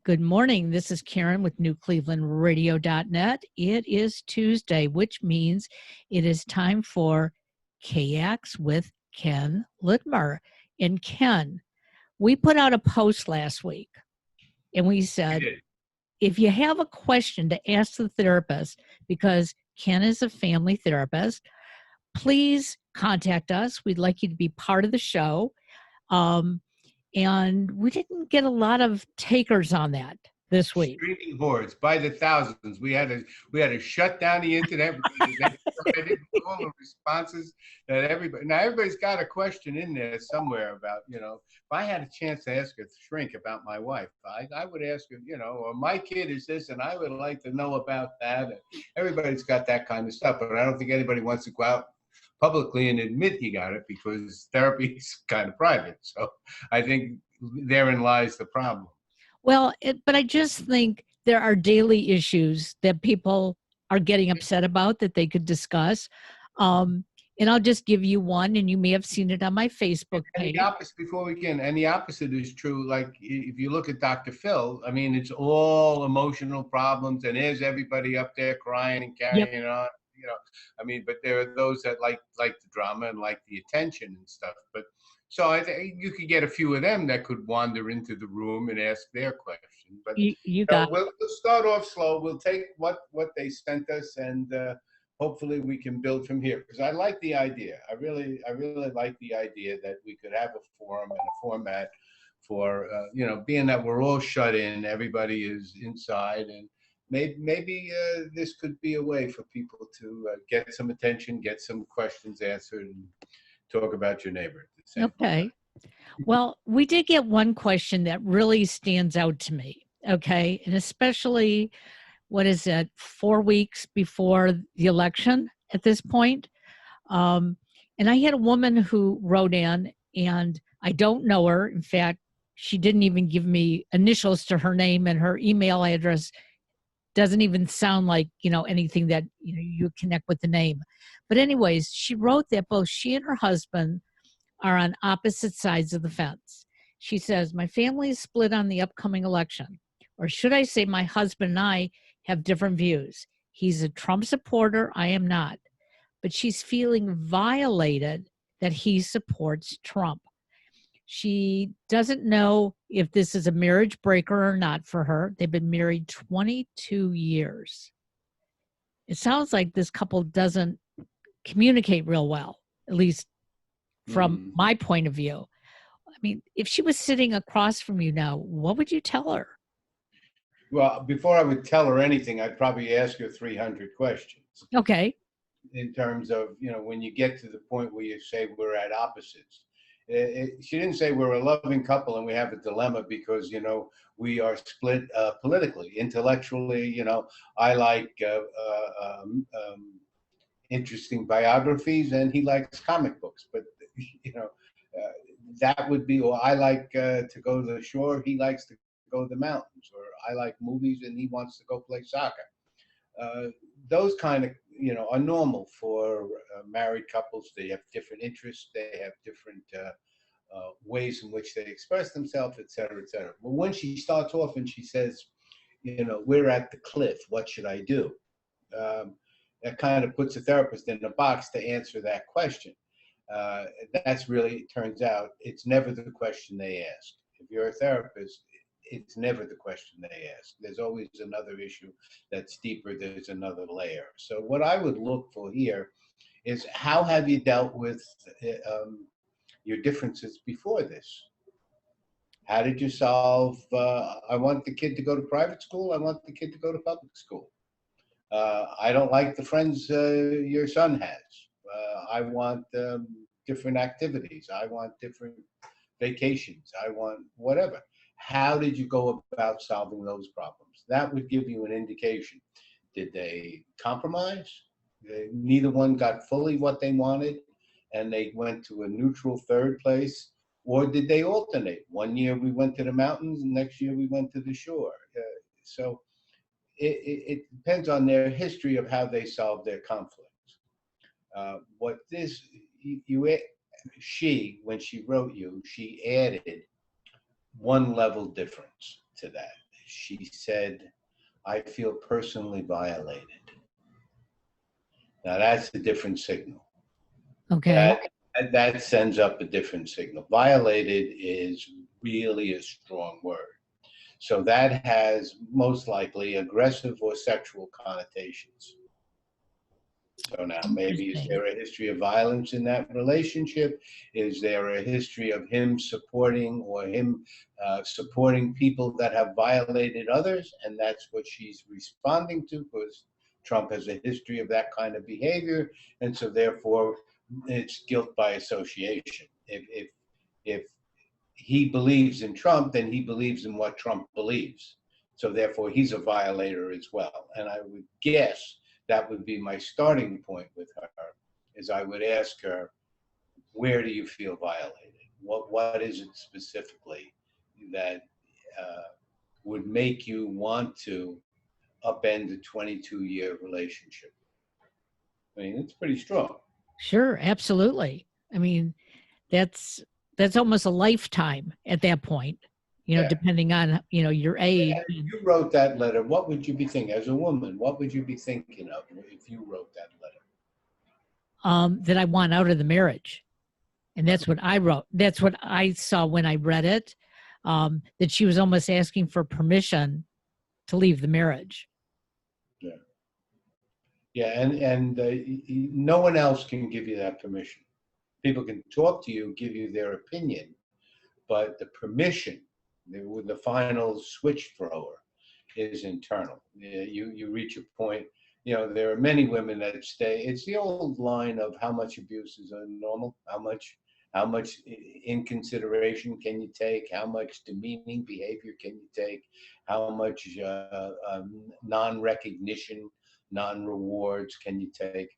Good morning. This is Karen with NewClevelandRadio.net. It is Tuesday, which means it is time for K-Yaks with Ken Lidmer. And Ken, we put out a post last week and we said, if you have a question to ask the therapist, because Ken is a family therapist, please contact us. We'd like you to be part of the show. And we didn't get a lot of takers on that this week. Streaming hordes by the thousands. We had to shut down the internet because they didn't all the responses that everybody's got a question in there somewhere about, if I had a chance to ask a shrink about my wife, I would ask her, or my kid is this and I would like to know about that. And everybody's got that kind of stuff, but I don't think anybody wants to go out publicly and admit you got it because therapy is kind of private. So I think therein lies the problem. Well, but I just think there are daily issues that people are getting upset about that they could discuss. And I'll just give you one, and you may have seen it on my Facebook page. And the opposite, before we begin, and the opposite is true. Like if you look at Dr. Phil, I mean, it's all emotional problems, and there's everybody up there crying and carrying on. I mean, but there are those that like the drama and like the attention and stuff. But so I think you could get a few of them that could wander into the room and ask their question. But we'll start off slow. We'll take what they sent us, and hopefully we can build from here. Because I like the idea. I really like the idea that we could have a forum and a format for being that we're all shut in, everybody is inside, and maybe this could be a way for people to get some attention, get some questions answered, and talk about your neighbor. Okay. Well, we did get one question that really stands out to me. Okay. And especially, 4 weeks before the election at this point. And I had a woman who wrote in, and I don't know her. In fact, she didn't even give me initials to her name, and her email address doesn't even sound like, anything that, you connect with the name. But anyways, she wrote that both she and her husband are on opposite sides of the fence. She says, my family is split on the upcoming election. Or should I say my husband and I have different views. He's a Trump supporter. I am not. But she's feeling violated that he supports Trump. She doesn't know if this is a marriage breaker or not for her. They've been married 22 years. It sounds like this couple doesn't communicate real well, at least from my point of view. I mean, if she was sitting across from you now, what would you tell her? Well, before I would tell her anything, I'd probably ask her 300 questions. Okay. In terms of, when you get to the point where you say we're at opposites. She didn't say we're a loving couple and we have a dilemma because, we are split politically, intellectually. I like interesting biographies and he likes comic books. But, that would be, or I like to go to the shore. He likes to go to the mountains, or I like movies and he wants to go play soccer. Those kind of, are normal for married couples. They have different interests. They have different ways in which they express themselves, et cetera, et cetera. But when she starts off and she says, we're at the cliff, what should I do? That kind of puts a therapist in a box to answer that question. That's really, it turns out, it's never the question they ask. If you're a therapist, it's never the question they ask. There's always another issue that's deeper. There's another layer. So what I would look for here is how have you dealt with your differences before this? How did you solve, I want the kid to go to private school. I want the kid to go to public school. I don't like the friends your son has. I want different activities. I want different vacations. I want whatever. How did you go about solving those problems? That would give you an indication. Did they compromise? Neither one got fully what they wanted and they went to a neutral third place? Or did they alternate? One year we went to the mountains and next year we went to the shore. So it depends on their history of how they solved their conflicts. She, when she wrote you, she added one level difference to that. she said, "I feel personally violated." Now that's a different signal. Okay. That that sends up a different signal. Violated is really a strong word. So that has most likely aggressive or sexual connotations. So now, maybe is Interesting. there a history of violence in that relationship? Is there a history of him supporting or him supporting people that have violated others? And that's what she's responding to because Trump has a history of that kind of behavior. And so, therefore, it's guilt by association. If he believes in Trump, then he believes in what Trump believes. So therefore, he's a violator as well. And I would guess that would be my starting point with her, is I would ask her, where do you feel violated? What is it specifically that would make you want to upend a 22-year relationship? I mean, it's pretty strong. Sure, absolutely. I mean, that's that's almost a lifetime at that point, Yeah. depending on, your age. If you wrote that letter, what would you be thinking as a woman? What would you be thinking of if you wrote that letter? That I want out of the marriage. And that's what I wrote. That's what I saw when I read it, that she was almost asking for permission to leave the marriage. Yeah. Yeah, and no one else can give you that permission. People can talk to you, give you their opinion, but the permission, the final switch thrower, is internal. You reach a point. There are many women that stay. It's the old line of how much abuse is normal, how much inconsideration can you take, how much demeaning behavior can you take, how much non-recognition, non-rewards can you take.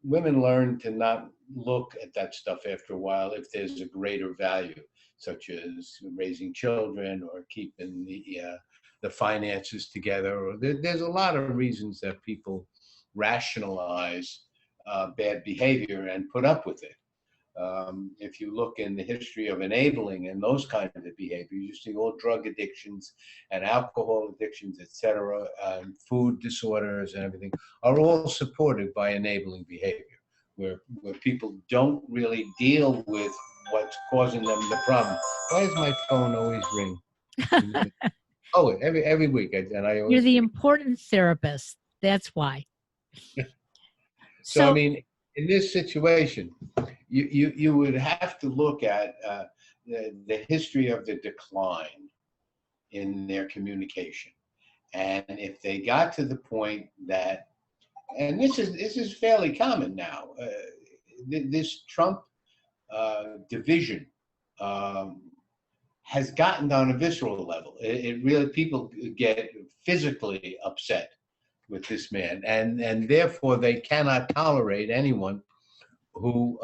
Women learn to not look at that stuff after a while if there's a greater value, such as raising children or keeping the finances together. Or there's a lot of reasons that people rationalize bad behavior and put up with it. If you look in the history of enabling and those kinds of behaviors, you see all drug addictions and alcohol addictions, etc., food disorders and everything are all supported by enabling behavior, where people don't really deal with what's causing them the problem. Why does my phone always ring? Oh, every week, and I You're always the forget. important therapist. That's why. So I So, mean, in this situation, you would have to look at the history of the decline in their communication, and if they got to the point that, and this is fairly common now, this Trump division um, has gotten on a visceral level. It really, people get physically upset with this man, and therefore they cannot tolerate anyone who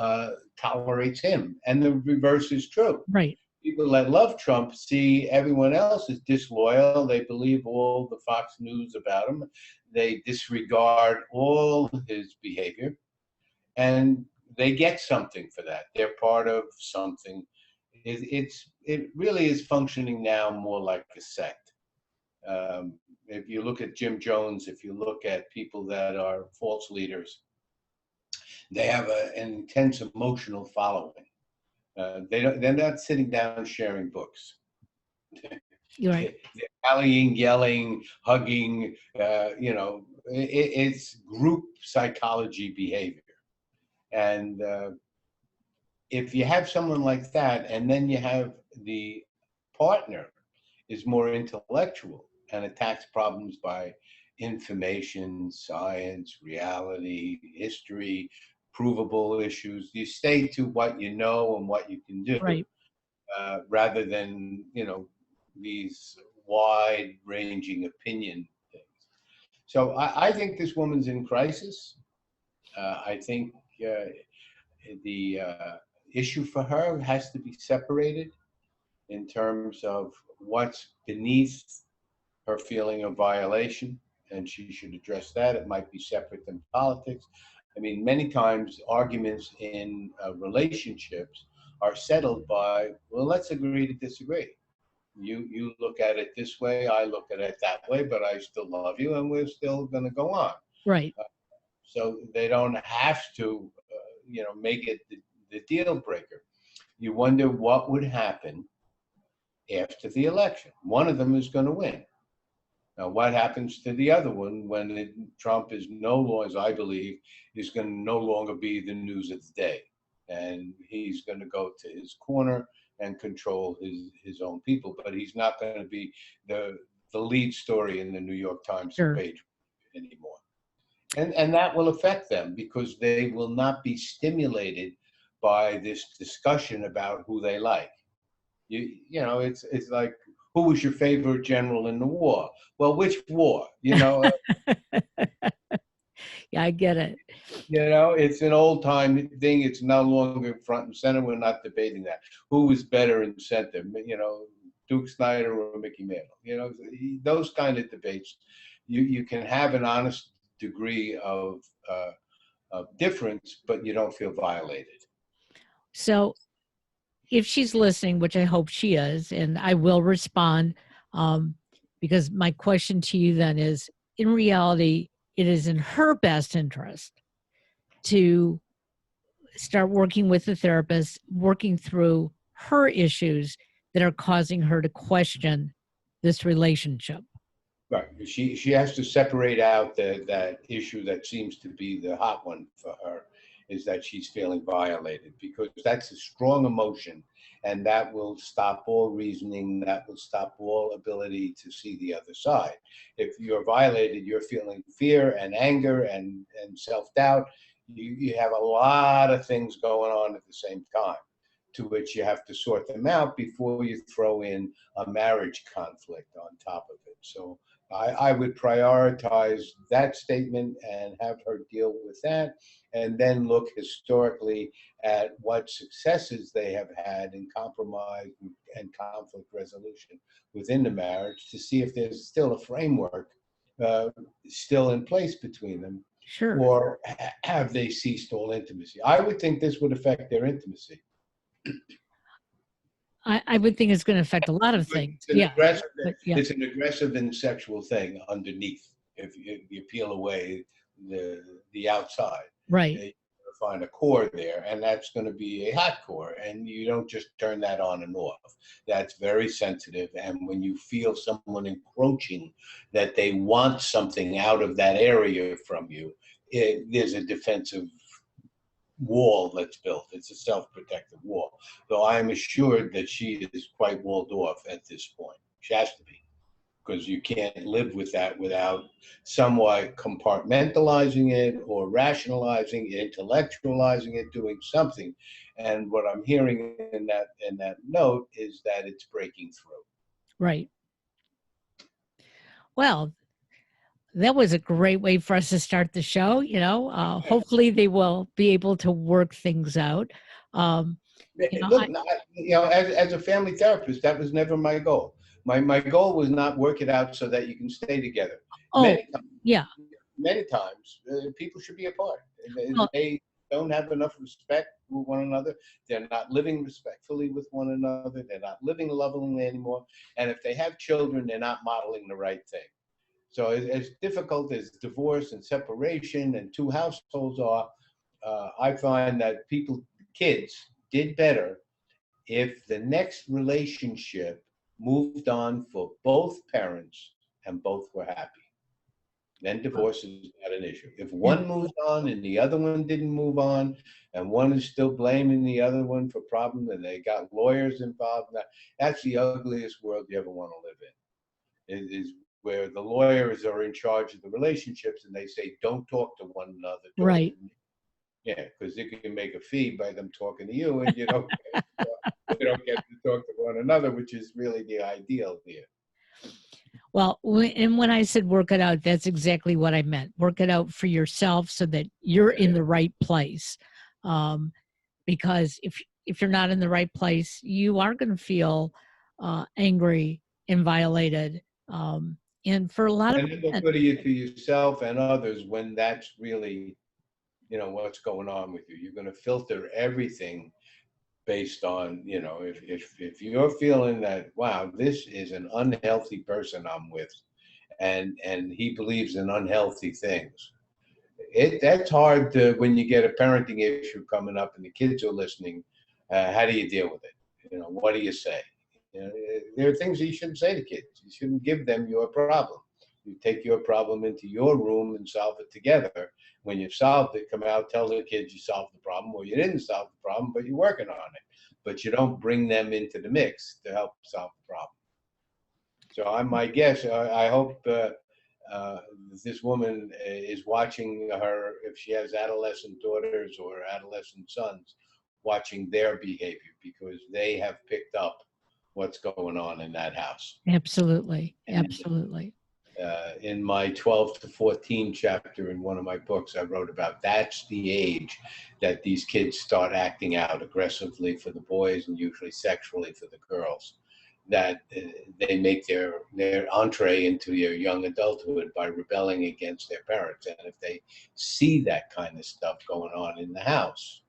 tolerates him. And the reverse is true. right, People that love Trump see everyone else as disloyal. They believe all the Fox News about him. They disregard all his behavior, and they get something for that. They're part of something. It really is functioning now more like a sect. If you look at Jim Jones, if you look at people that are false leaders, they have an intense emotional following. They're not sitting down sharing books. you're right. They're rallying, yelling, hugging. It's group psychology behavior. And if you have someone like that, and then you have the partner is more intellectual and attacks problems by information, science, reality, history, provable issues. You stay to what you know and what you can do, Right. rather than these wide-ranging opinion things. So I think this woman's in crisis. I think the issue for her has to be separated in terms of what's beneath her feeling of violation, and she should address that. It might be separate than politics. I mean, many times arguments in relationships are settled by, well, let's agree to disagree. You look at it this way, I look at it that way, but I still love you, and we're still going to go on. Right. So they don't have to, make it the deal breaker. You wonder what would happen after the election. One of them is going to win. Now, what happens to the other one when Trump is no longer, as I believe, is going to no longer be the news of the day, and he's going to go to his corner and control his own people, but he's not going to be the lead story in the New York Times Sure. page anymore, and that will affect them because they will not be stimulated by this discussion about who they like. It's like, who was your favorite general in the war? Well, which war? Yeah, I get it. It's an old time thing. It's no longer front and center. We're not debating that. Who is better in center? Duke Snyder or Mickey Mantle? Those kind of debates. You can have an honest degree of difference, but you don't feel violated. So if she's listening, which I hope she is, and I will respond, because my question to you then is, in reality, it is in her best interest to start working with the therapist, working through her issues that are causing her to question this relationship. Right. She has to separate out that issue that seems to be the hot one for her, is that she's feeling violated, because that's a strong emotion, and that will stop all reasoning, that will stop all ability to see the other side. If you're violated, you're feeling fear and anger and self-doubt. You have a lot of things going on at the same time, to which you have to sort them out before you throw in a marriage conflict on top of it. So I would prioritize that statement and have her deal with that, and then look historically at what successes they have had in compromise and conflict resolution within the marriage, to see if there's still a framework still in place between them. Sure. Or have they ceased all intimacy? I would think this would affect their intimacy. I would think it's going to affect a lot of things. Yeah. It's an aggressive and sexual thing underneath. If you peel away the outside, right, you find a core there, and that's going to be a hot core, and you don't just turn that on and off. That's very sensitive, and when you feel someone encroaching, that they want something out of that area from you, there's a defensive wall that's built. It's a self-protective wall. So I am assured that she is quite walled off at this point. She has to be, because you can't live with that without somewhat compartmentalizing it or rationalizing it, intellectualizing it, doing something. And what I'm hearing in that note is that it's breaking through. Right. Well, that was a great way for us to start the show. Hopefully they will be able to work things out. Look, as a family therapist, that was never my goal. My goal was not work it out so that you can stay together. Many times, people should be apart. They don't have enough respect for one another. They're not living respectfully with one another. They're not living lovingly anymore. And if they have children, they're not modeling the right thing. So as difficult as divorce and separation and two households are, I find that kids did better if the next relationship moved on for both parents and both were happy. Then divorce is not an issue. If one moves on and the other one didn't move on, and one is still blaming the other one for problems, and they got lawyers involved, that's the ugliest world you ever want to live in. It is where the lawyers are in charge of the relationships, and they say, don't talk to one another. Right. Yeah, because they can make a fee by them talking to you, and you don't get to talk to one another, which is really the ideal here. Well, and when I said work it out, that's exactly what I meant. Work it out for yourself so that you're in the right place. Because if you're not in the right place, you are going to feel angry and violated. And for a lot of people, and it'll put you to yourself and others when that's really, what's going on with you. You're going to filter everything based on, if you're feeling that, wow, this is an unhealthy person I'm with, and he believes in unhealthy things. That's hard to, when you get a parenting issue coming up and the kids are listening. How do you deal with it? What do you say? There are things you shouldn't say to kids. You shouldn't give them your problem. You take your problem into your room and solve it together. When you've solved it, come out, tell the kids you solved the problem, or you didn't solve the problem, but you're working on it. But you don't bring them into the mix to help solve the problem. So my guess. I hope uh, this woman is watching her, if she has adolescent daughters or adolescent sons, watching their behavior, because they have picked up what's going on in that house. Absolutely. And Absolutely. in my 12 to 14 chapter in one of my books, I wrote about that's the age that these kids start acting out aggressively for the boys and usually sexually for the girls. That they make their entree into their young adulthood by rebelling against their parents. And if they see that kind of stuff going on in the house,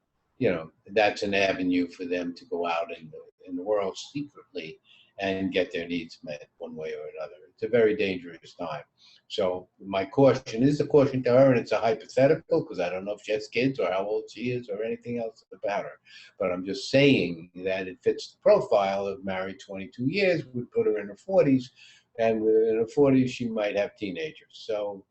that's an avenue for them to go out in the world secretly and get their needs met one way or another. It's a very dangerous time. So my caution is a caution to her, and it's a hypothetical because I don't know if she has kids or how old she is or anything else about her. But I'm just saying that it fits the profile of married 22 years, would put her in her 40s, and in her 40s she might have teenagers. So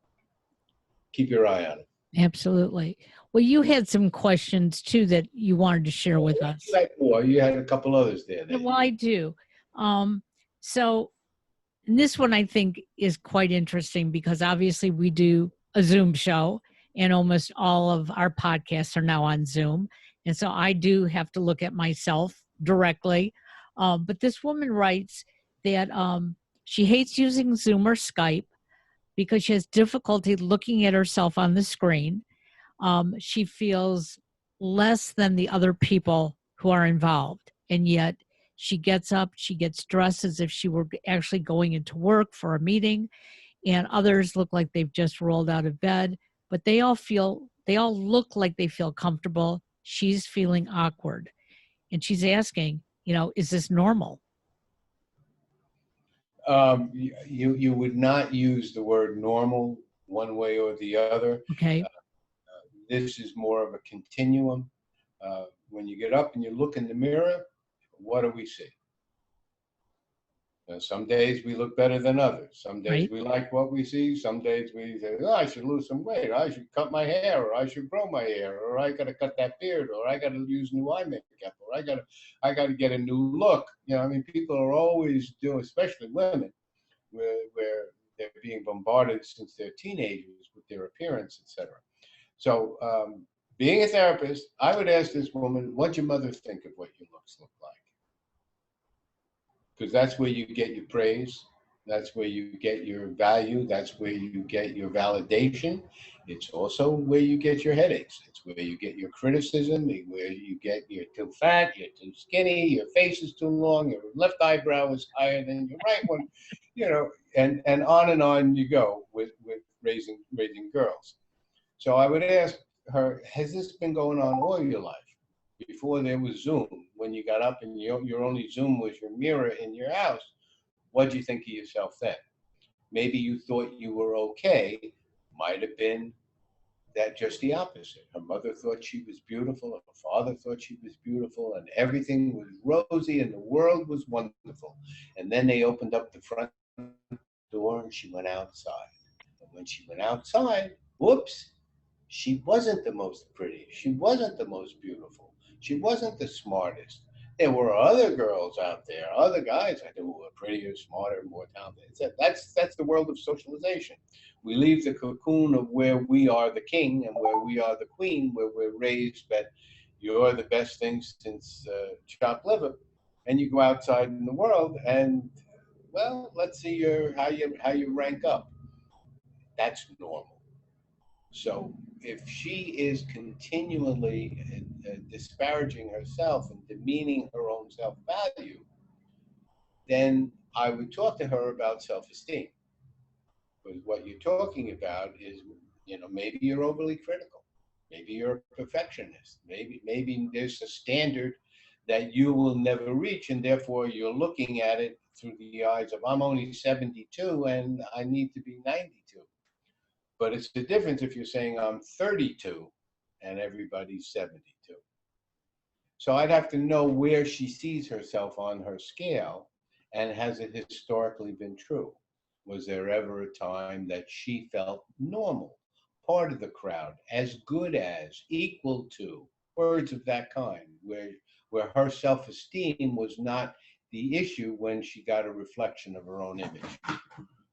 keep your eye on it. Absolutely. Well, you had some questions too that you wanted to share with us. You had a couple others there. Yeah, well, I do. Um, so and this one I think is quite interesting because obviously we do a Zoom show and almost all of our podcasts are now on Zoom. And so I do have to look at myself directly. But this woman writes that she hates using Zoom or Skype because she has difficulty looking at herself on the screen. She feels less than the other people who are involved. And yet she gets up, she gets dressed as if she were actually going into work for a meeting, and others look like they've just rolled out of bed, but they all look like they feel comfortable. She's feeling awkward. And she's asking, is this normal? You would not use the word normal one way or the other. Okay. This is more of a continuum. When you get up and you look in the mirror, what do we see? Some days we look better than others. Some days Right. we like what we see. Some days we say, oh, I should lose some weight. I should cut my hair, or I should grow my hair, or I got to cut that beard, or I got to use new eye makeup, or I got to get a new look. I mean, people are always doing, especially women, where they're being bombarded since they're teenagers with their appearance, etc. So, being a therapist, I would ask this woman, what's your mother think of what your looks look like? Because that's where you get your praise. That's where you get your value. That's where you get your validation. It's also where you get your headaches. It's where you get your criticism, where you get you're too fat, you're too skinny, your face is too long, your left eyebrow is higher than your right one, and on you go with raising girls. So I would ask her, has this been going on all your life? Before there was Zoom, when you got up and your only Zoom was your mirror in your house, what did you think of yourself then? Maybe you thought you were okay. Might have been that just the opposite. Her mother thought she was beautiful, her father thought she was beautiful, and everything was rosy and the world was wonderful. And then they opened up the front door and she went outside. And when she went outside, whoops, she wasn't the most pretty. She wasn't the most beautiful. She wasn't the smartest. There were other girls out there, other guys I knew who were prettier, smarter, more talented. That's the world of socialization. We leave the cocoon of where we are the king and where we are the queen, where we're raised that you're the best thing since chopped liver, and you go outside in the world and, well, let's see how you rank up. That's normal. So if she is continually disparaging herself and demeaning her own self value, then I would talk to her about self esteem. Because what you're talking about is, maybe you're overly critical. Maybe you're a perfectionist. Maybe there's a standard that you will never reach, and therefore you're looking at it through the eyes of I'm only 72 and I need to be 92. But it's the difference if you're saying I'm 32 and everybody's 72. So I'd have to know where she sees herself on her scale, and has it historically been true? Was there ever a time that she felt normal, part of the crowd, as good as, equal to, words of that kind, where her self-esteem was not the issue when she got a reflection of her own image?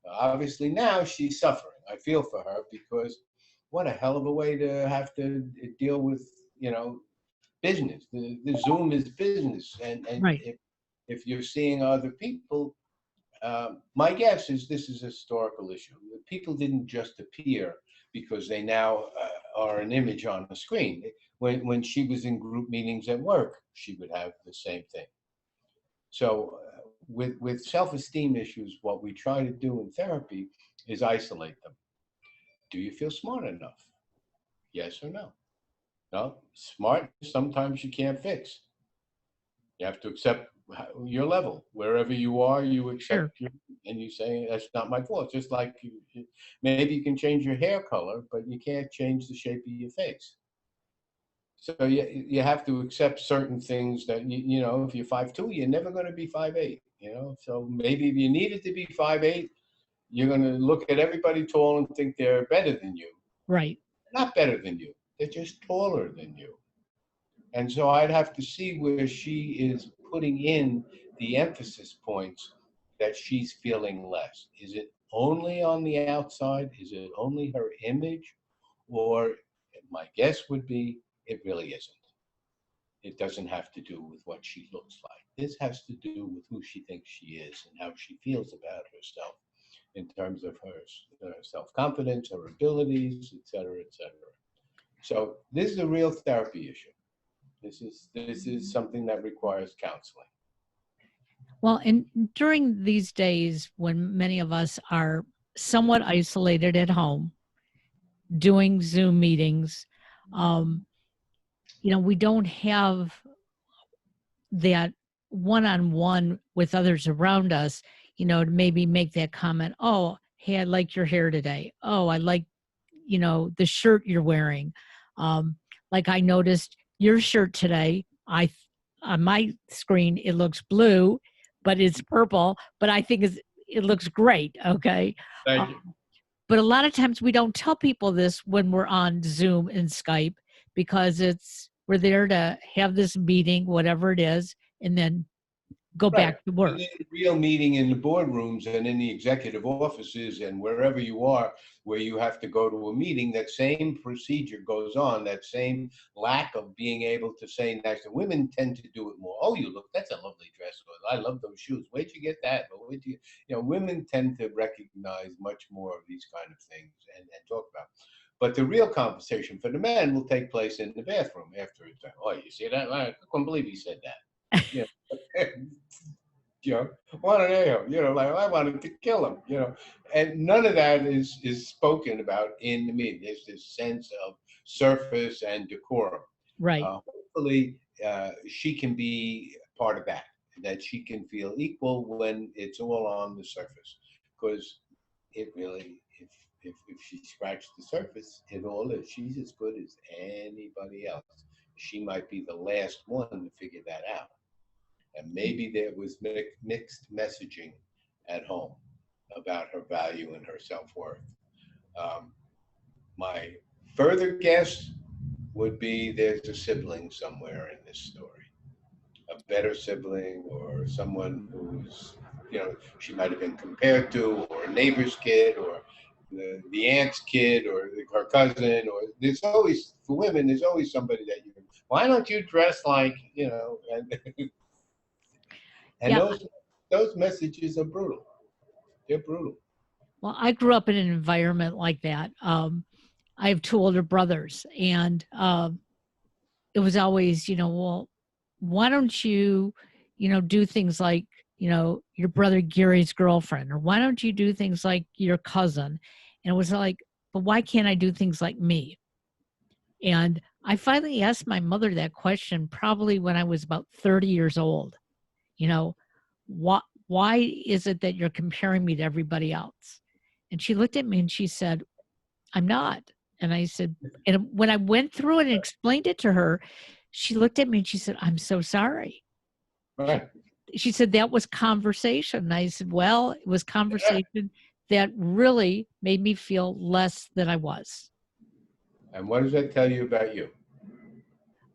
Obviously now she's suffering. I feel for her, because what a hell of a way to have to deal with, business. The Zoom is business, and Right. if you're seeing other people, my guess is this is a historical issue. People didn't just appear because they now are an image on the screen. When she was in group meetings at work, she would have the same thing. So with self-esteem issues, what we try to do in therapy is isolate them. Do you feel smart enough? Yes or no? No, smart, sometimes you can't fix. You have to accept your level. Wherever you are, you Sure. accept and you say, that's not my fault. Just like maybe you can change your hair color, but you can't change the shape of your face. So you have to accept certain things that, if you're 5'2", you're never going to be 5'8", So maybe if you needed to be 5'8", you're going to look at everybody tall and think they're better than you. Right. Not better than you. They're just taller than you. And so I'd have to see where she is putting in the emphasis points that she's feeling less. Is it only on the outside? Is it only her image? Or my guess would be it really isn't. It doesn't have to do with what she looks like. This has to do with who she thinks she is and how she feels about herself in terms of her self-confidence, her abilities, et cetera, et cetera. So this is a real therapy issue. This is something that requires counseling. Well, and during these days when many of us are somewhat isolated at home, doing Zoom meetings, um, we don't have that one-on-one with others around us, to maybe make that comment, oh, hey, I like your hair today. Oh, I like, the shirt you're wearing. Like I noticed your shirt today. On my screen, it looks blue, but it's purple, but I think it looks great. Okay. Thank you. Um, but a lot of times we don't tell people this when we're on Zoom and Skype, because we're there to have this meeting, whatever it is, and then go Right. back to And work. then the real meeting in the boardrooms and in the executive offices and wherever you are, where you have to go to a meeting, that same procedure goes on, that same lack of being able to say nice. And women tend to do it more. Oh, that's a lovely dress. Or, I love those shoes. Where'd you get that? Or women tend to recognize much more of these kind of things and talk about. But the real conversation for the men will take place in the bathroom after it's done. Oh, you see that? I couldn't believe he said that. Yeah. you know, what an a like I wanted to kill him, and none of that is spoken about in the meeting. There's this sense of surface and decorum. Right. Hopefully, she can be part of that she can feel equal when it's all on the surface, because it really, if she scratched the surface, it all is. She's as good as anybody else. She might be the last one to figure that out. And maybe there was mixed messaging at home about her value and her self-worth. Um, my further guess would be there's a sibling somewhere in this story, a better sibling, or someone who's, she might have been compared to, or a neighbor's kid, or the aunt's kid, or her cousin, or there's always, for women, there's always somebody that why don't you dress like, and And Yeah. those messages are brutal. They're brutal. Well, I grew up in an environment like that. I have two older brothers, and it was always, well, why don't you, do things like, your brother Gary's girlfriend, or why don't you do things like your cousin? And it was like, but why can't I do things like me? And I finally asked my mother that question probably when I was about 30 years old. You know, why is it that you're comparing me to everybody else? And she looked at me and she said, I'm not. And I said, and when I went through it and explained it to her, she looked at me and she said, I'm so sorry. Right. She said, that was conversation. And I said, well, it was conversation that really made me feel less than I was. And what does that tell you about you?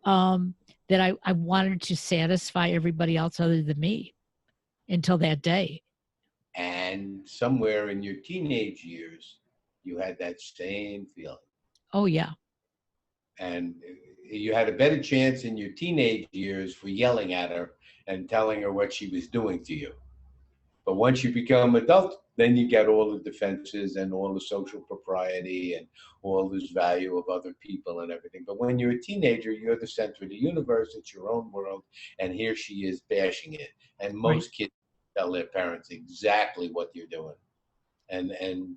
Um, that I wanted to satisfy everybody else other than me until that day. And somewhere in your teenage years, you had that same feeling. Oh, yeah. And you had a better chance in your teenage years for yelling at her and telling her what she was doing to you. But once you become adult, then you get all the defenses and all the social propriety and all this value of other people and everything. But when you're a teenager, you're the center of the universe. It's your own world. And here she is bashing it. And Right. most kids tell their parents exactly what you're doing. And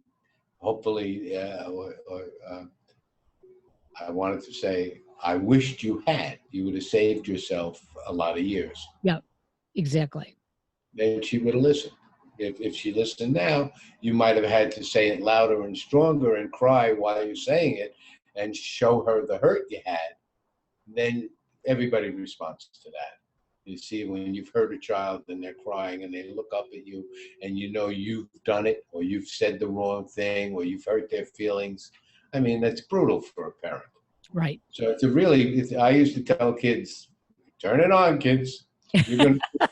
hopefully, I wanted to say, I wished you had. You would have saved yourself a lot of years. Yeah, exactly. Then she would have listened. If she listened now, you might have had to say it louder and stronger and cry while you're saying it and show her the hurt you had. Then everybody responds to that. You see, when you've hurt a child and they're crying and they look up at you and you know you've done it or you've said the wrong thing or you've hurt their feelings, I mean, that's brutal for a parent. Right. So I used to tell kids, turn it on, kids. You're going to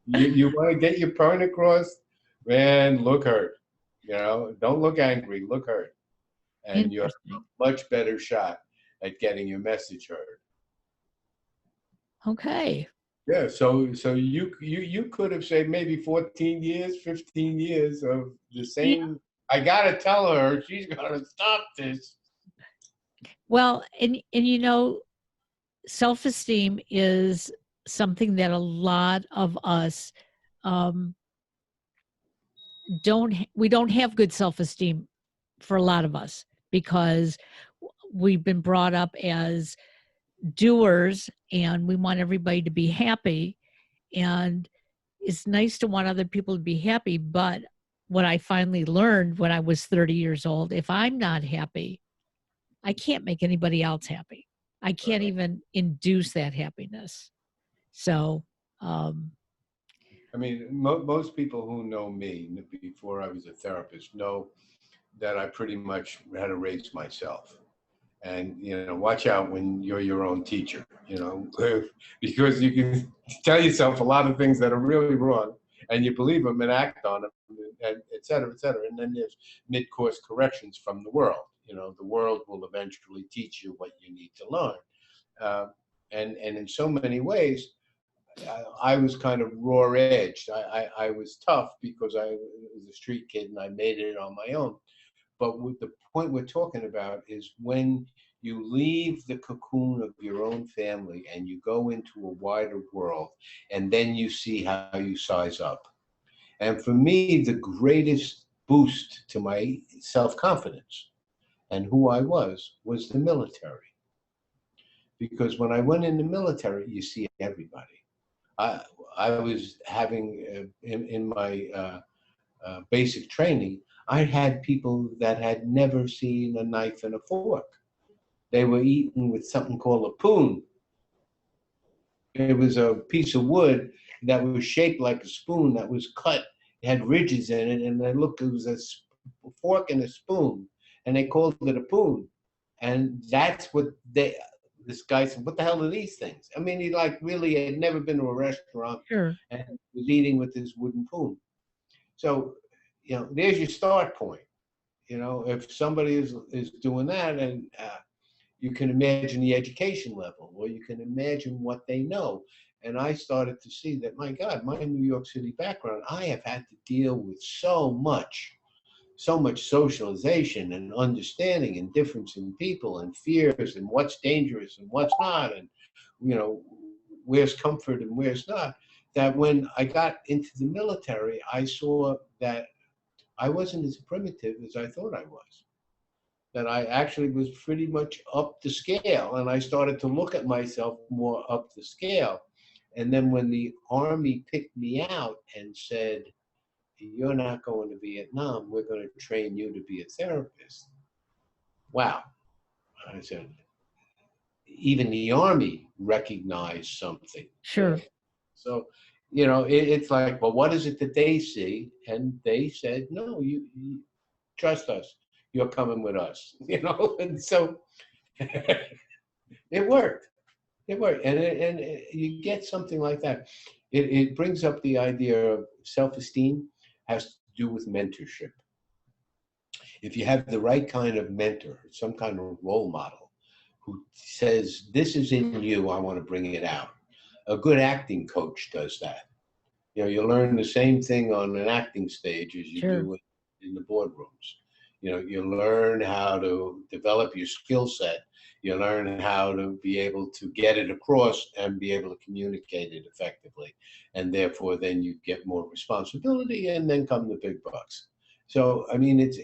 you want to get your point across, man, look hurt. Don't look angry, look hurt. And you're a Interesting. much better shot at getting your message heard. Okay. Yeah, so you could have said maybe 14 years, 15 years of the Yeah. same. I gotta tell her she's gonna stop this. Well, and self-esteem is something that a lot of us um, we don't have good self-esteem for a lot of us because we've been brought up as doers and we want everybody to be happy, and it's nice to want other people to be happy, but what I finally learned when I was 30 years old, if I'm not happy, I can't make anybody else happy. I can't even induce that happiness. So, um, I mean, most people who know me before I was a therapist know that I pretty much had to raise myself. And watch out when you're your own teacher, because you can tell yourself a lot of things that are really wrong and you believe them and act on them, and et cetera, et cetera. And then there's mid-course corrections from the world. The world will eventually teach you what you need to learn. uh, and in so many ways, I was kind of raw edged. I was tough because I was a street kid and I made it on my own. But with the point we're talking about is when you leave the cocoon of your own family and you go into a wider world, and then you see how you size up. And for me, the greatest boost to my self-confidence and who I was the military. Because when I went in the military, you see everybody. I, I was having, in my basic training, I had people that had never seen a knife and a fork. They were eating with something called a poon. It was a piece of wood that was shaped like a spoon that was cut. It had ridges in it, and it was a fork and a spoon, and they called it a poon. And that's what this guy said, what the hell are these things? I mean, he really had never been to a restaurant sure. and was eating with this wooden spoon. So, there's your start point. If somebody is doing that, and you can imagine the education level, or you can imagine what they know. And I started to see that, my God, my New York City background, I have had to deal with so much socialization and understanding and difference in people and fears and what's dangerous and what's not, and where's comfort and where's not, that when I got into the military, I saw that I wasn't as primitive as I thought I was. that I actually was pretty much up the scale. And I started to look at myself more up the scale. And then when the Army picked me out and said, "You're not going to Vietnam, we're going to train you to be a therapist." Wow. I said, even the Army recognized something. Sure. So, it's like, well, what is it that they see? And they said, no, you trust us. You're coming with us, And so it worked. It worked. You get something like that. It brings up the idea of self-esteem has to do with mentorship. If you have the right kind of mentor, some kind of role model who says, this is in you, I want to bring it out. A good acting coach does that. You learn the same thing on an acting stage as you Sure. do in the boardrooms. You learn how to develop your skill set. You learn how to be able to get it across and be able to communicate it effectively. And therefore, then you get more responsibility, and then come the big bucks. So, I mean, it's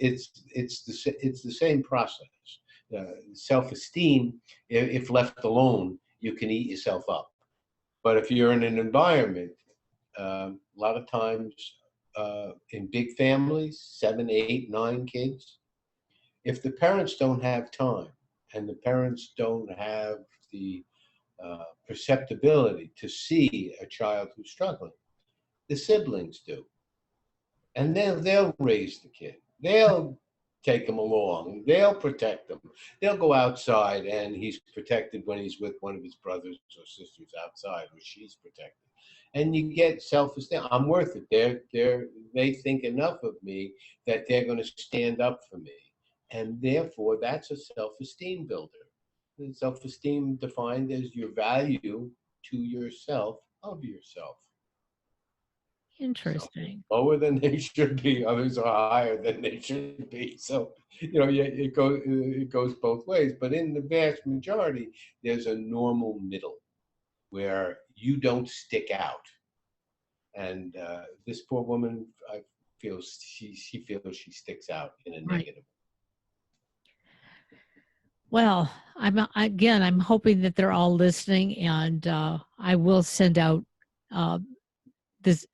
the same process. Self-esteem, if left alone, you can eat yourself up. But if you're in an environment, a lot of times in big families, 7, 8, 9 kids, if the parents don't have time and the parents don't have the perceptibility to see a child who's struggling, the siblings do. And they'll raise the kid. They'll take him along. They'll protect him. They'll go outside, and he's protected when he's with one of his brothers or sisters outside, or she's protected. And you get self-esteem. I'm worth it. They think enough of me that they're going to stand up for me, and therefore that's a self-esteem builder. And self-esteem defined as your value to yourself of yourself. Interesting. Some lower than they should be, others are higher than they should be. So, yeah, it goes both ways. But in the vast majority, there's a normal middle where you don't stick out. And this poor woman, I feel she feels she sticks out in a Right. negative. Well, I'm hoping that they're all listening, and I will send out this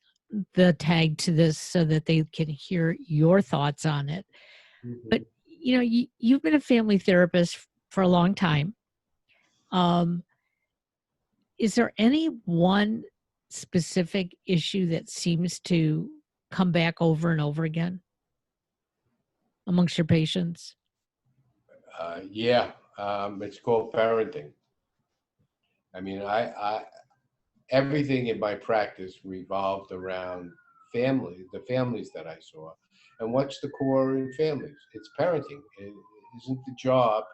the tag to this so that they can hear your thoughts on it. But you've been a family therapist for a long time. Is there any one specific issue that seems to come back over and over again amongst your patients? Yeah, it's called parenting. I mean, everything in my practice revolved around the families that I saw. And what's the core in families? It's parenting. It isn't the job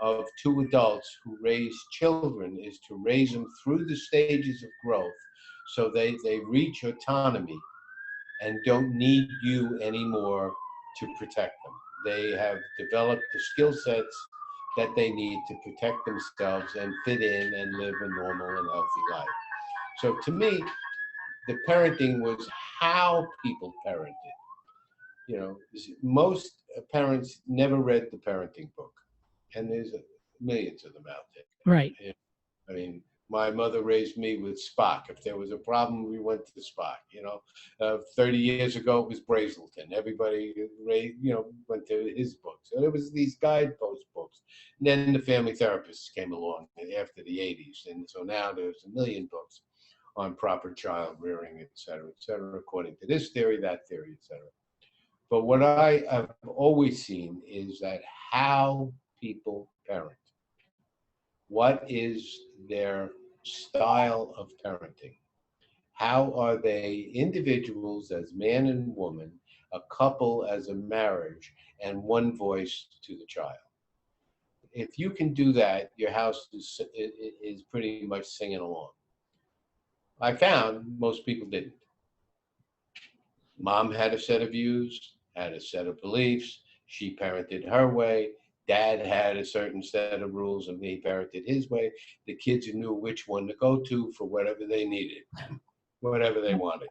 of two adults who raise children is to raise them through the stages of growth so they reach autonomy and don't need you anymore to protect them. They have developed the skill sets that they need to protect themselves and fit in and live a normal and healthy life. So to me, the parenting was how people parented. Most parents never read the parenting book, and there's millions of them out there. Right. I mean, my mother raised me with Spock. If there was a problem, we went to Spock. 30 years ago, it was Brazelton. Everybody, went to his books. So there was these guidepost books. And then the family therapists came along after the 80s. And so now there's a million books on proper child rearing, et cetera, according to this theory, that theory, et cetera. But what I have always seen is that how people parent. What is their style of parenting? How are they individuals as man and woman, a couple as a marriage, and one voice to the child? If you can do that, your house is pretty much singing along. I found most people didn't. Mom had a set of views, had a set of beliefs. She parented her way. Dad had a certain set of rules, and he parented his way. The kids knew which one to go to for whatever they needed, whatever they wanted.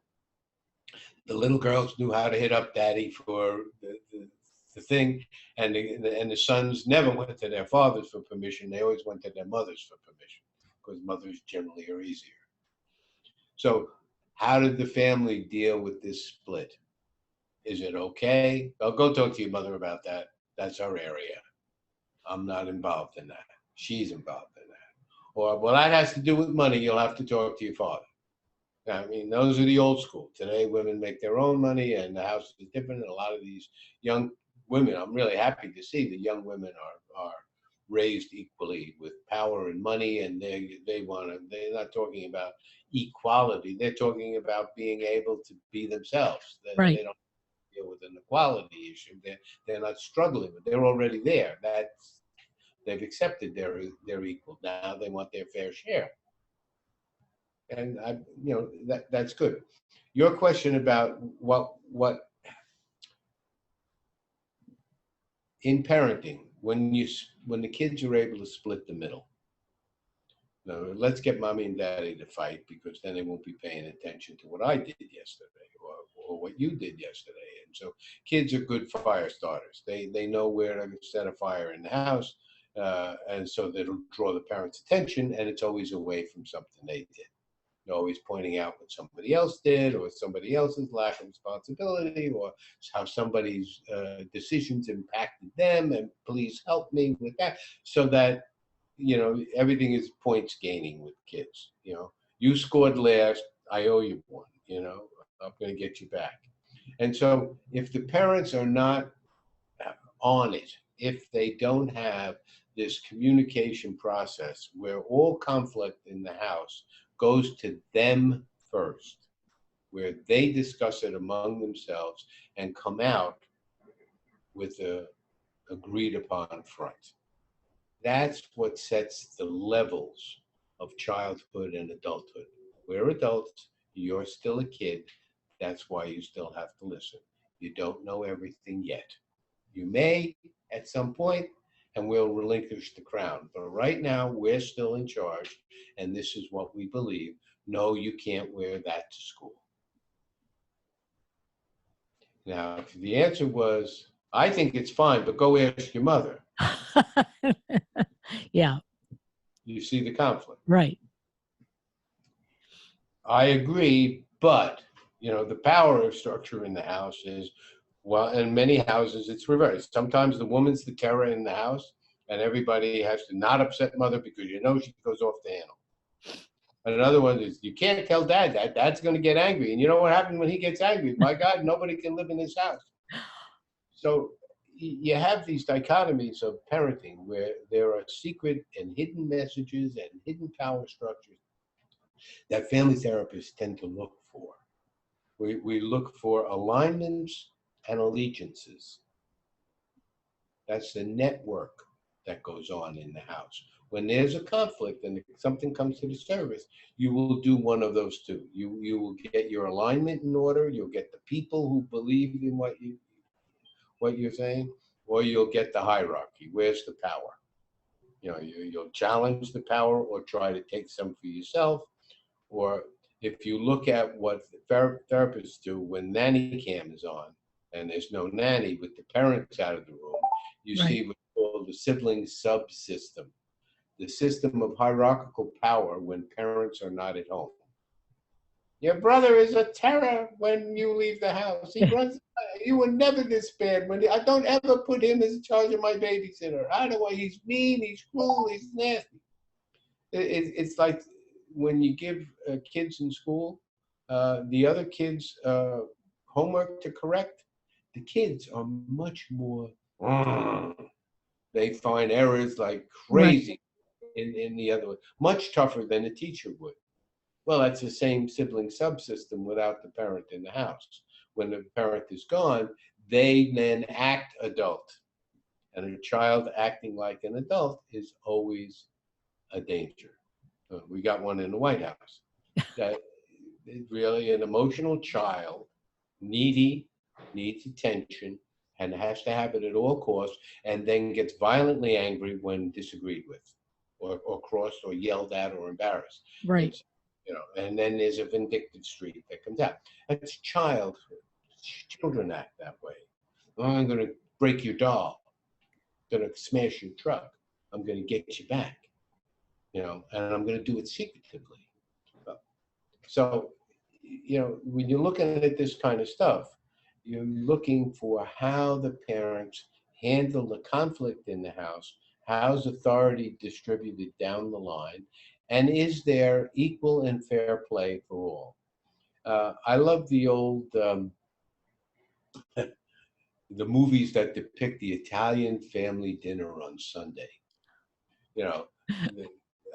The little girls knew how to hit up daddy for the the thing. And the sons never went to their fathers for permission. They always went to their mothers for permission because mothers generally are easier. So how did the family deal with this split? Is it okay? I'll go talk to your mother about that. That's our area. I'm not involved in that. She's involved in that. Or, well, that has to do with money. You'll have to talk to your father. I mean, those are the old school. Today, women make their own money, and the house is different. And a lot of these young women, I'm really happy to see the young women are raised equally with power and money, and they want to. They're not talking about equality. They're talking about being able to be themselves. They Right. don't deal with an equality issue. They're not struggling with. They're already there. They've accepted they're equal. Now they want their fair share, and that's good. Your question about what in parenting when the kids are able to split the middle. Now, let's get mommy and daddy to fight because then they won't be paying attention to what I did yesterday or what you did yesterday. And so kids are good fire starters. They know where to set a fire in the house, and so they'll draw the parents' attention, and it's always away from something they did. They're always pointing out what somebody else did or somebody else's lack of responsibility or how somebody's decisions impacted them, and please help me with that. So that everything is points gaining with kids. You scored last, I owe you one. I'm going to get you back. And so if the parents are not on it, if they don't have this communication process where all conflict in the house goes to them first, where they discuss it among themselves and come out with a agreed upon front. That's what sets the levels of childhood and adulthood. We're adults, you're still a kid, that's why you still have to listen. You don't know everything yet. You may at some point, and we'll relinquish the crown. But right now, we're still in charge, and this is what we believe. No, you can't wear that to school. Now, if the answer was, I think it's fine, but go ask your mother. Yeah. You see the conflict. Right. I agree, but the power structure in the house is, well, in many houses it's reversed. Sometimes the woman's the terror in the house, and everybody has to not upset mother because she goes off the handle. And another one is you can't tell dad that. Dad's going to get angry, and you know what happens when he gets angry? My God, nobody can live in this house. So you have these dichotomies of parenting where there are secret and hidden messages and hidden power structures that family therapists tend to look for. We look for alignments and allegiances. That's the network that goes on in the house. When there's a conflict and something comes to the surface, you will do one of those two. You will get your alignment in order. You'll get the people who believe in what you're saying, or you'll get the hierarchy. Where's the power? You'll challenge the power or try to take some for yourself. Or if you look at what therapists do when nanny cam is on and there's no nanny with the parents out of the room, you Right. see what's called the sibling subsystem, the system of hierarchical power when parents are not at home. Your brother is a terror when you leave the house. He runs. You were never this bad. I don't ever put him in charge of my babysitter. I don't know. He's mean. He's cruel. He's nasty. It's like when you give kids in school the other kids' homework to correct. The kids are much more. They find errors like Right. crazy in the other one, much tougher than a teacher would. Well, that's the same sibling subsystem without the parent in the house. When the parent is gone, they then act adult. And a child acting like an adult is always a danger. We got one in the White House. That is really an emotional child, needy, needs attention, and has to have it at all costs, and then gets violently angry when disagreed with, or crossed, or yelled at, or embarrassed. Right. And then there's a vindictive streak that comes out. That's childhood. Children act that way. I'm going to break your doll, I'm going to smash your truck, I'm going to get you back, and I'm going to do it secretively. So, when you're looking at this kind of stuff, you're looking for how the parents handle the conflict in the house, how's authority distributed down the line, and is there equal and fair play for all? I love the old the movies that depict the Italian family dinner on Sunday. You know, the,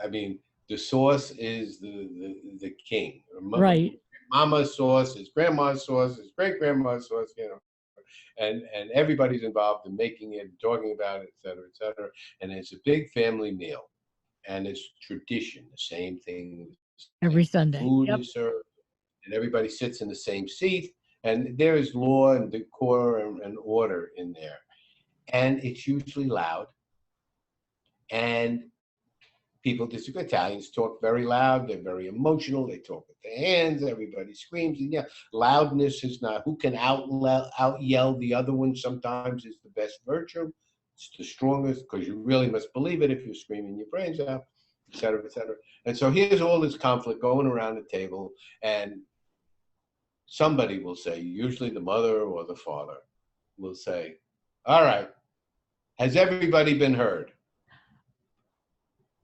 I mean, the sauce is the king. Right. Mama's sauce is grandma's sauce, is great grandma's sauce. And everybody's involved in making it, talking about it, et cetera, et cetera. And it's a big family meal, and it's tradition. The same thing. Every Sunday. Food Yep. is served, and everybody sits in the same seat. And there is law and decor and order in there, and it's usually loud. And people disagree. Italians talk very loud. They're very emotional. They talk with their hands. Everybody screams. And yeah, loudness is not, who can out yell the other one sometimes is the best virtue. It's the strongest, because you really must believe it if you're screaming your brains out, et cetera, et cetera. And so here's all this conflict going around the table. And somebody will say, usually the mother or the father will say, all right, has everybody been heard?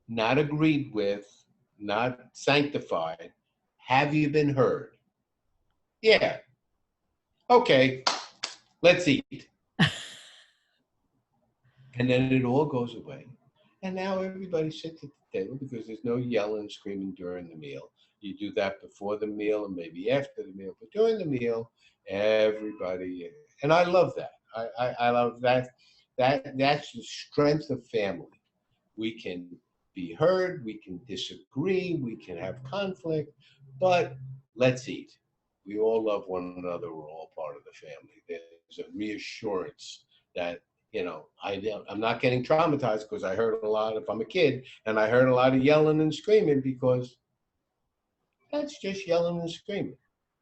Not agreed with, not sanctified. Have you been heard? Yeah. Okay, let's eat. And then it all goes away. And now everybody sits at the table because there's no yelling, screaming during the meal. You do that before the meal and maybe after the meal, but during the meal, everybody, and I love that. I love that. That's the strength of family. We can be heard, we can disagree, we can have conflict, but let's eat. We all love one another, we're all part of the family. There's a reassurance that, I'm not getting traumatized because I heard a lot, if I'm a kid, and I heard a lot of yelling and screaming, because that's just yelling and screaming.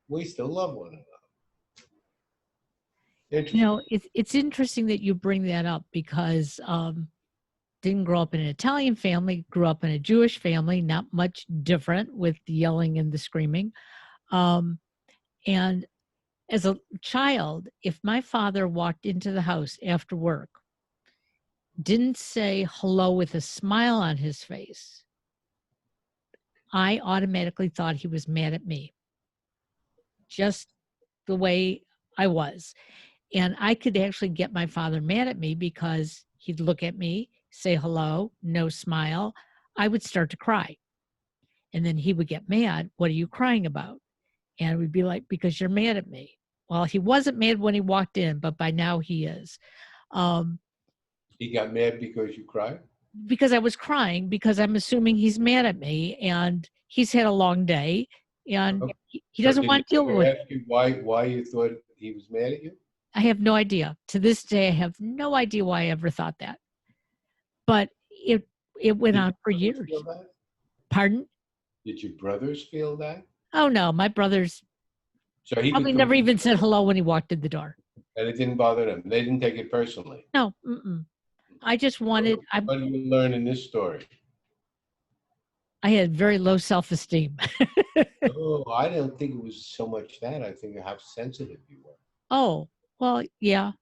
We still love one another. Interesting. It's interesting that you bring that up, because didn't grow up in an Italian family, grew up in a Jewish family, not much different with the yelling and the screaming. And as a child, if my father walked into the house after work, didn't say hello with a smile on his face, I automatically thought he was mad at me, just the way I was. And I could actually get my father mad at me because he'd look at me, say hello, no smile. I would start to cry. And then he would get mad. What are you crying about? And we'd be like, because you're mad at me. Well, he wasn't mad when he walked in, but by now he is. He got mad because you cried? Because I was crying, because I'm assuming he's mad at me, and he's had a long day, and he doesn't want to deal with it. Ask you why you thought he was mad at you? I have no idea. To this day, I have no idea why I ever thought that. But it went on for years. Pardon? Did your brothers feel that? Oh, no. My brothers probably never even said hello when he walked in the door. And it didn't bother them? They didn't take it personally? No. I just wanted... What did you learn in this story? I had very low self-esteem. Oh, I don't think it was so much that. I think how sensitive you were. Oh, well, yeah.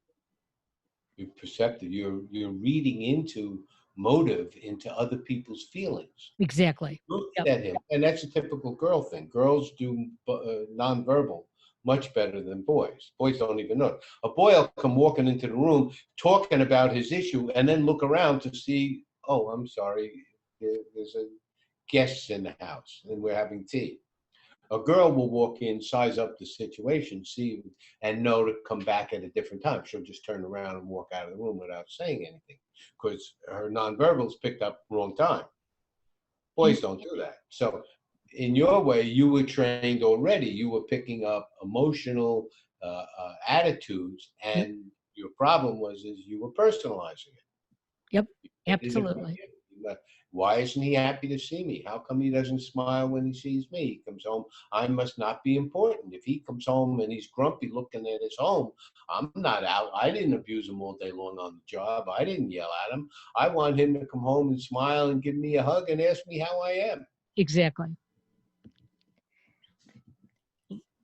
You're perceptive. You're reading into motive into other people's feelings. Exactly. Looked at him, and that's a typical girl thing. Girls do nonverbal much better than boys. Boys don't even know. A boy will come walking into the room talking about his issue and then look around to see, oh, I'm sorry, there's a guest in the house and we're having tea. A girl will walk in, size up the situation, see, and know to come back at a different time. She'll just turn around and walk out of the room without saying anything because her nonverbals picked up wrong time. Boys don't do that. So in your way, you were trained already. You were picking up emotional attitudes, and your problem was you were personalizing it. Yep, absolutely. You Why isn't he happy to see me? How come he doesn't smile when he sees me? He comes home, I must not be important. If he comes home and he's grumpy looking at his home, I'm not out. I didn't abuse him all day long on the job. I didn't yell at him. I want him to come home and smile and give me a hug and ask me how I am. Exactly.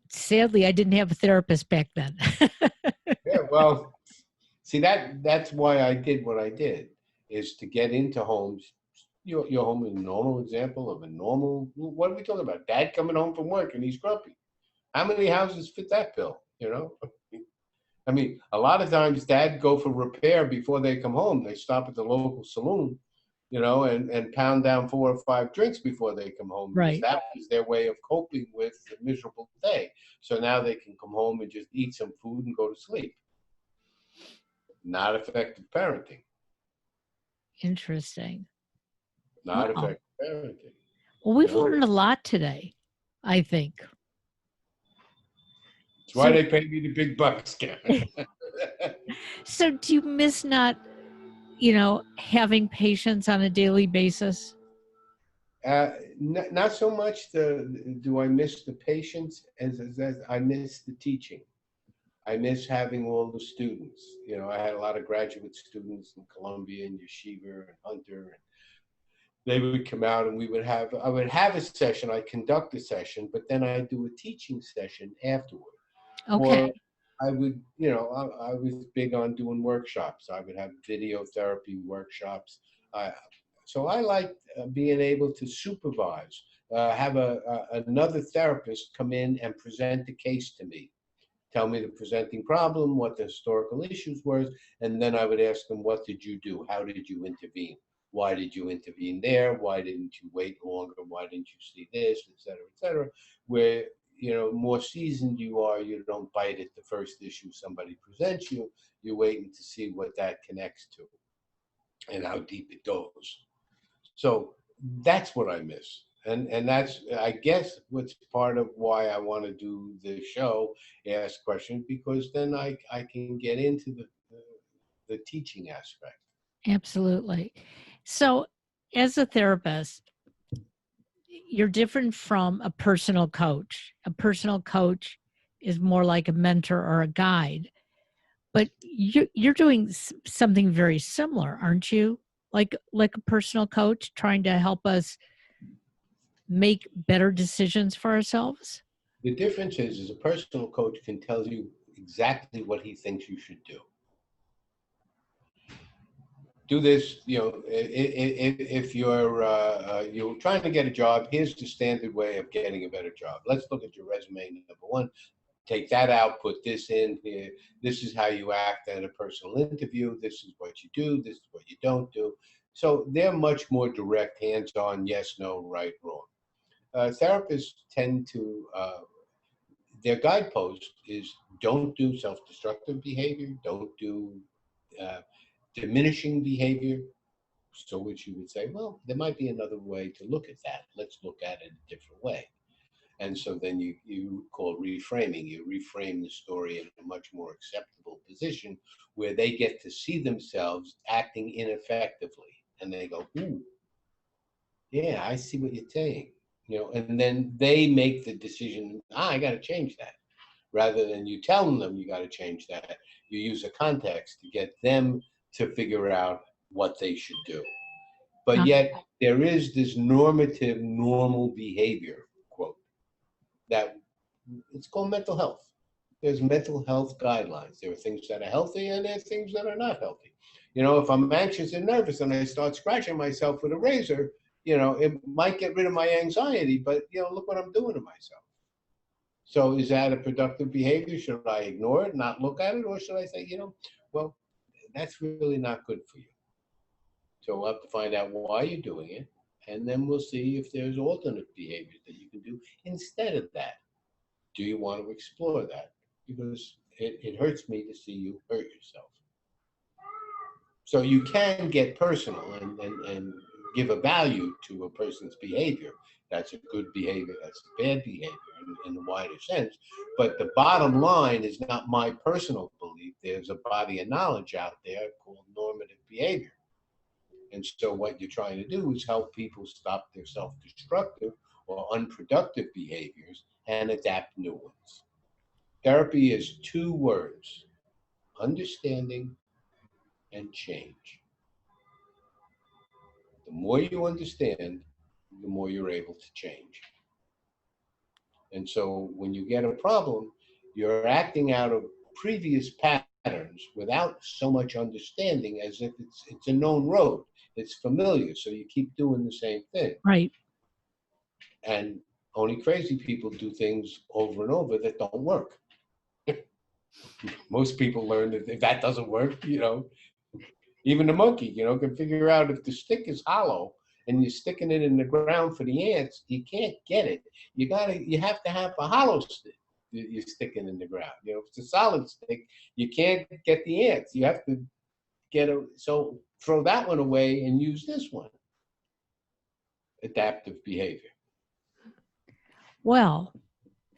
Sadly, I didn't have a therapist back then. Yeah, well, see that's why I did what I did, is to get into homes. Your home is a normal example of a normal. What are we talking about? Dad coming home from work and he's grumpy. How many houses fit that bill? You know, I mean, a lot of times Dad go for repair before they come home. They stop at the local saloon, you know, and pound down 4 or 5 drinks before they come home, because Right. that was their way of coping with the miserable day. So now they can come home and just eat some food and go to sleep. Not effective parenting. Interesting. Not Wow. effective parenting. Well, You we've know, learned a lot today, I think. that's why So, they pay me the big bucks, Karen. so do you miss not, having patients on a daily basis? Not so much do I miss the patients as I miss the teaching. I miss having all the students. You know, I had a lot of graduate students in Columbia and Yeshiva and Hunter, and they would come out and I would have a session, I conduct a session, but then I do a teaching session afterward. Or Okay. I would, I was big on doing workshops. I would have video therapy workshops. Uh, so I like being able to supervise, have another therapist come in and present the case to me, tell me the presenting problem, what the historical issues were, and then I would ask them, what did you do? How did you intervene? Why did you intervene there? Why didn't you wait longer? Why didn't you see this, et cetera, et cetera? Where, more seasoned you are, you don't bite at the first issue somebody presents you. You're waiting to see what that connects to and how deep it goes. So that's what I miss. And that's, I guess, what's part of why I want to do the show, ask questions, because then I can get into the teaching aspect. Absolutely. So, as a therapist, you're different from a personal coach. A personal coach is more like a mentor or a guide, but you're doing something very similar, aren't you? Like a personal coach trying to help us make better decisions for ourselves. The difference is a personal coach can tell you exactly what he thinks you should do. Do this, if you're trying to get a job, here's the standard way of getting a better job. Let's look at your resume, number one. Take that out, put this in here. This is how you act at a personal interview. This is what you do. This is what you don't do. So they're much more direct, hands-on, yes, no, right, wrong. Therapists tend to, their guidepost is, don't do self-destructive behavior, don't do uh, diminishing behavior. So which you would say, well, there might be another way to look at that. Let's look at it a different way. And so then you call reframing. You reframe the story in a much more acceptable position where they get to see themselves acting ineffectively. And they go, ooh, yeah, I see what you're saying. And then they make the decision, I got to change that. Rather than you telling them you got to change that, you use a context to get them to figure out what they should do. But Uh, yet there is this normative, normal behavior, quote, that it's called mental health. There's mental health guidelines. There are things that are healthy and there are things that are not healthy. If I'm anxious and nervous and I start scratching myself with a razor, it might get rid of my anxiety, but look what I'm doing to myself. So is that a productive behavior? Should I ignore it, not look at it, or should I say, well, that's really not good for you. So we'll have to find out why you're doing it, and then we'll see if there's alternate behaviors that you can do instead of that. Do you want to explore that? Because it hurts me to see you hurt yourself. So you can get personal and give a value to a person's behavior. That's a good behavior, that's a bad behavior in the wider sense. But the bottom line is not my personal belief. There's a body of knowledge out there called normative behavior. And so what you're trying to do is help people stop their self-destructive or unproductive behaviors and adapt new ones. Therapy is two words: understanding and change. The more you understand, the more you're able to change. And so when you get a problem, you're acting out of previous patterns without so much understanding, as if it's a known road. It's familiar, so you keep doing the same thing. Right. And only crazy people do things over and over that don't work. Most people learn that if that doesn't work, even the monkey, can figure out if the stick is hollow and you're sticking it in the ground for the ants, you can't get it. You have to have a hollow stick that you're sticking in the ground. If it's a solid stick, you can't get the ants. You have to so throw that one away and use this one. Adaptive behavior. Well,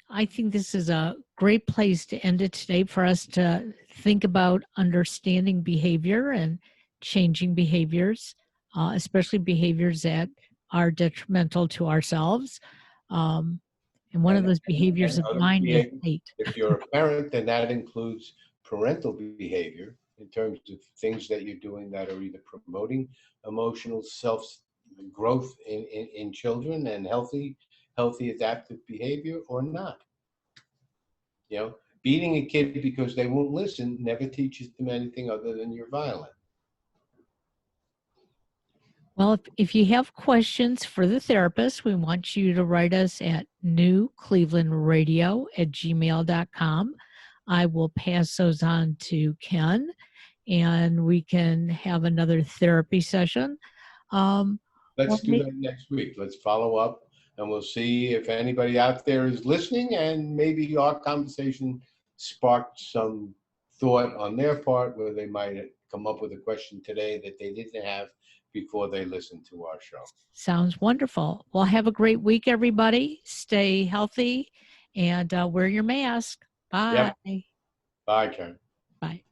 I think this is a great place to end it today for us to think about understanding behavior and changing behaviors, especially behaviors that are detrimental to ourselves. And one of those behaviors And of other mine is behavior. hate. If you're a parent, then that includes parental behavior in terms of things that you're doing that are either promoting emotional self growth in children and healthy adaptive behavior or not. Beating a kid because they won't listen never teaches them anything other than you're violent. Well, if you have questions for the therapist, we want you to write us at newclevelandradio@gmail.com. I will pass those on to Ken, and we can have another therapy session. Let's do that next week. Let's follow up, and we'll see if anybody out there is listening, and maybe our conversation sparked some thought on their part where they might come up with a question today that they didn't have before they listened to our show. Sounds wonderful. Well, have a great week, everybody. Stay healthy and wear your mask. Bye. Yep. Bye, Karen. Bye.